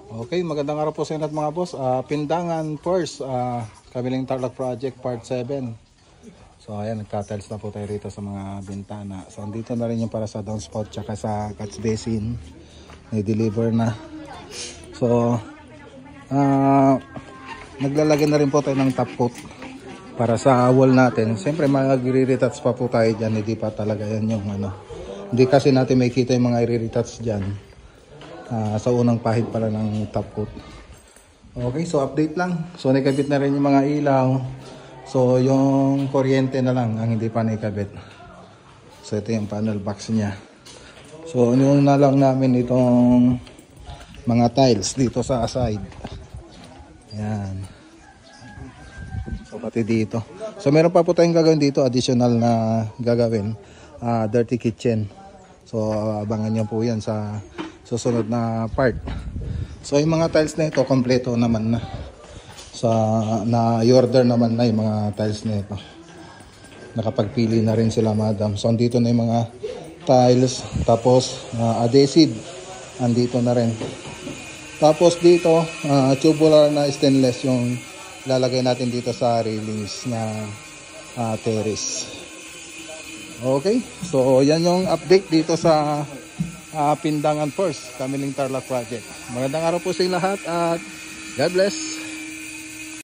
Okay, magandang araw po sa inyo mga boss. Pindangan first, Kamiling Tarlac Project Part 7. So ayan, nagka-tiles na po tayo rito sa mga bintana. So andito na rin yung para sa downspout tsaka sa catch basin. Nai-deliver na. So naglalagay na rin po tayo ng top coat para sa wall natin. Siyempre mag-re-retouch pa po tayo dyan. Hindi pa talaga yan yung ano. Hindi kasi natin may kita yung mga i-retouch dyan. Sa unang pahid pala ng top coat. Okay, so update lang. So nakabit na rin yung mga ilaw. So yung kuryente na lang ang hindi pa nakabit. So ito yung panel box niya. So yung na lang namin itong mga tiles dito sa side. Ayan. So pati dito. So meron pa po tayong gagawin dito, additional na gagawin. Dirty kitchen. So abangan nyo po yan sa susunod na part. So yung mga tiles na ito kompleto naman na. Na i-order naman na yung mga tiles na ito. Nakapagpili na rin sila madam. So andito na yung mga tiles. Tapos adhesive andito na rin. Tapos dito tubular na stainless yung lalagay natin dito sa railings na terrace. Okay, so yan yung update dito sa Pindangan First Kamiling Tarlac Project. Magandang araw po sa lahat at God bless.